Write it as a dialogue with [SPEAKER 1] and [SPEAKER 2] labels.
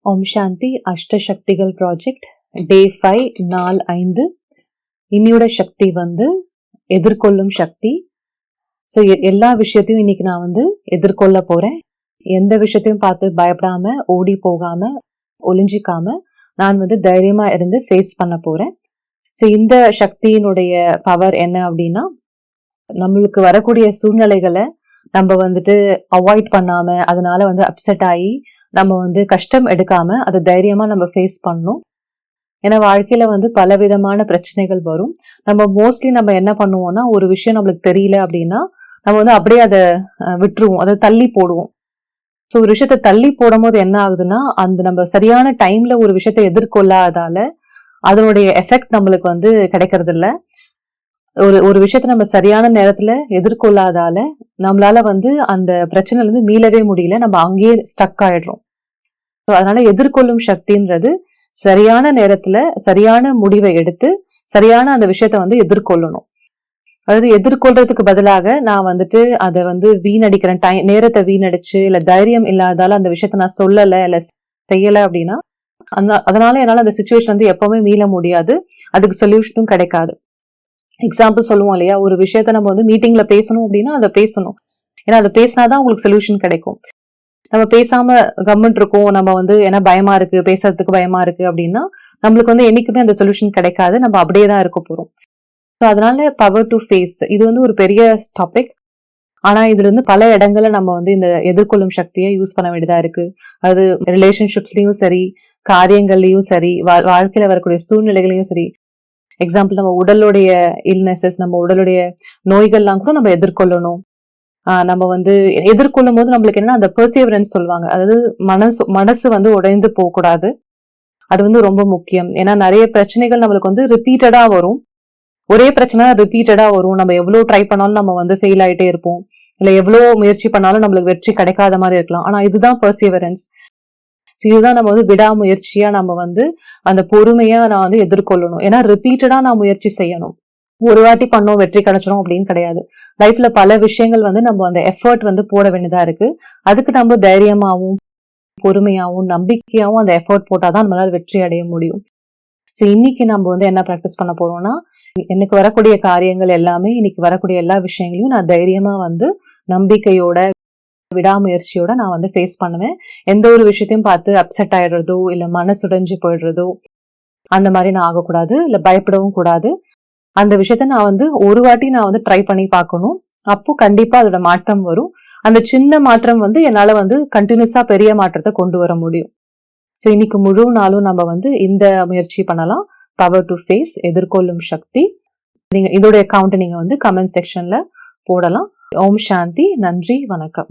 [SPEAKER 1] ஓம் சாந்தி அஷ்டசக்திகள் project டே 5 நாள் 5. இன்னியோட சக்தி வந்து எதிர்கொள்ளும் சக்தி. ஸோ எல்லா விஷயத்தையும் இன்னைக்கு நான் வந்து எதிர்கொள்ள போறேன். எந்த விஷயத்தையும் பார்த்து பயப்படாம, ஓடி போகாம, ஒளிஞ்சிக்காம நான் வந்து தைரியமா இருந்து ஃபேஸ் பண்ண போறேன். ஸோ இந்த சக்தியினுடைய பவர் என்ன அப்படின்னா, நம்மளுக்கு வரக்கூடிய சூழ்நிலைகளை நம்ம வந்துட்டு அவாய்ட் பண்ணாம, அதனால வந்து அப்செட் ஆகி நம்ம வந்து கஷ்டம் எடுக்காம அதை தைரியமா நம்ம ஃபேஸ் பண்ணணும். ஏன்னா வாழ்க்கையில வந்து பலவிதமான பிரச்சனைகள் வரும். நம்ம மோஸ்ட்லி நம்ம என்ன பண்ணுவோம்னா, ஒரு விஷயம் நம்மளுக்கு தெரியல அப்படின்னா நம்ம வந்து அப்படியே அதை விட்டுருவோம், அதை தள்ளி போடுவோம். ஸோ ஒரு விஷயத்த தள்ளி போடும் போது என்ன ஆகுதுன்னா, அந்த நம்ம சரியான டைம்ல ஒரு விஷயத்த எதிர்கொள்ளாதால அதனுடைய எஃபெக்ட் நம்மளுக்கு வந்து கிடைக்கிறது இல்ல. ஒரு விஷயத்த நம்ம சரியான நேரத்துல எதிர்கொள்ளாதால நம்மளால வந்து அந்த பிரச்சனைல இருந்து மீளவே முடியல, நம்ம அங்கேயே ஸ்டக் ஆயிடுறோம். அதனால எதிர்கொள்ளும் சக்தின்றது சரியான நேரத்துல சரியான முடிவை எடுத்து சரியான அந்த விஷயத்த வந்து எதிர்கொள்ளணும். அதாவது எதிர்கொள்றதுக்கு பதிலாக நான் வந்துட்டு அதை வந்து வீணடிக்கிறேன், நேரத்தை வீணடிச்சு இல்ல தைரியம் இல்லாதால அந்த விஷயத்த நான் சொல்லல இல்ல செய்யல அப்படின்னா அதனால என்னால அந்த சிச்சுவேஷன் வந்து எப்பவுமே மீள முடியாது, அதுக்கு சொல்யூஷனும் கிடைக்காது. எக்ஸாம்பிள் சொல்லுவோம் இல்லையா, ஒரு விஷயத்த நம்ம வந்து மீட்டிங்ல பேசணும் அப்படின்னா அதை பேசணும். ஏன்னா அதை பேசினாதான் உங்களுக்கு சொல்யூஷன் கிடைக்கும். நம்ம பேசாம கம்மெண்ட் இருக்கோம், நம்ம வந்து ஏன்னா பயமா இருக்கு, பேசுறதுக்கு பயமா இருக்கு அப்படின்னா நம்மளுக்கு வந்து என்னைக்குமே அந்த சொல்யூஷன் கிடைக்காது, நம்ம அப்படியே தான் இருக்க போறோம். ஸோ அதனால பவர் டு ஃபேஸ் இது வந்து ஒரு பெரிய டாபிக். ஆனா இதுல இருந்து பல இடங்கள்ல நம்ம வந்து இந்த எதிர்கொள்ளும் சக்தியை யூஸ் பண்ண வேண்டியதா இருக்கு. அது ரிலேஷன்ஷிப்ஸ்லயும் சரி, காரியங்கள்லயும் சரி, வாழ்க்கையில வரக்கூடிய சூழ்நிலைகளையும் சரி. எக்ஸாம்பிள் நம்ம உடலுடைய இல்னஸஸ், நம்ம உடலுடைய நோய்கள்லாம் கூட நம்ம எதிர்கொள்ளணும். நம்ம வந்து எதிர்கொள்ளும் போது நம்மளுக்கு என்ன அந்த பெர்சிவரன்ஸ் சொல்லுவாங்க, அதாவது மனசு வந்து உடைந்து போக கூடாது. அது வந்து ரொம்ப முக்கியம். ஏன்னா நிறைய பிரச்சனைகள் நம்மளுக்கு வந்து ரிப்பீட்டடா வரும். ஒரே பிரச்சனை ரிப்பீட்டடா வரும். நம்ம எவ்வளவு ட்ரை பண்ணாலும் நம்ம வந்து ஃபெயில் ஆயிட்டே இருப்போம், இல்ல எவ்வளவு முயற்சி பண்ணாலும் நம்மளுக்கு வெற்றி கிடைக்காத மாதிரி இருக்கலாம். ஆனா இதுதான் பெர்சிவரன்ஸ். இதுதான் நம்ம வந்து விடாமுயற்சியா நம்ம வந்து அந்த பொறுமையா நான் வந்து எதிர்கொள்ளணும். ஏன்னா ரிப்பீட்டடா நான் முயற்சி செய்யணும். ஒரு வாட்டி பண்ணோம் வெற்றி கிடைச்சிடும் அப்படின்னு கிடையாது. லைஃப்ல பல விஷயங்கள் வந்து நம்ம அந்த எஃபர்ட் வந்து போட வேண்டியதா இருக்கு. அதுக்கு நம்ம தைரியமாவும் பொறுமையாவும் நம்பிக்கையாவும் அந்த எஃபர்ட் போட்டாதான் நம்மளால வெற்றி அடைய முடியும். ஸோ இன்னைக்கு நம்ம வந்து என்ன ப்ராக்டிஸ் பண்ண போறோம்னா, எனக்கு வரக்கூடிய காரியங்கள் எல்லாமே, இன்னைக்கு வரக்கூடிய எல்லா விஷயங்களையும் நான் தைரியமா வந்து நம்பிக்கையோட விடாமுயற்சியோட நான் வந்து ஃபேஸ் பண்ணுவேன். எந்த ஒரு விஷயத்தையும் பார்த்து அப்செட் ஆயிடுறதோ இல்ல மனசுடைஞ்சு போயிடுறதோ அந்த மாதிரி நான் ஆகக்கூடாது, இல்ல பயப்படவும் கூடாது. அந்த விஷயத்த நான் வந்து ஒரு வாட்டி நான் வந்து ட்ரை பண்ணி பார்க்கணும். அப்போ கண்டிப்பா அதோட மாற்றம் வரும். அந்த சின்ன மாற்றம் வந்து என்னால வந்து கண்டினியூஸா பெரிய மாற்றத்தை கொண்டு வர முடியும். ஸோ இன்னைக்கு முழு நாளும் நம்ம வந்து இந்த முயற்சி பண்ணலாம். பவர் டு ஃபேஸ் எதிர்கொள்ளும் சக்தி. நீங்க இதோட அக்கவுண்ட் நீங்க வந்து கமெண்ட் செக்ஷன்ல போடலாம். ஓம் சாந்தி. நன்றி, வணக்கம்.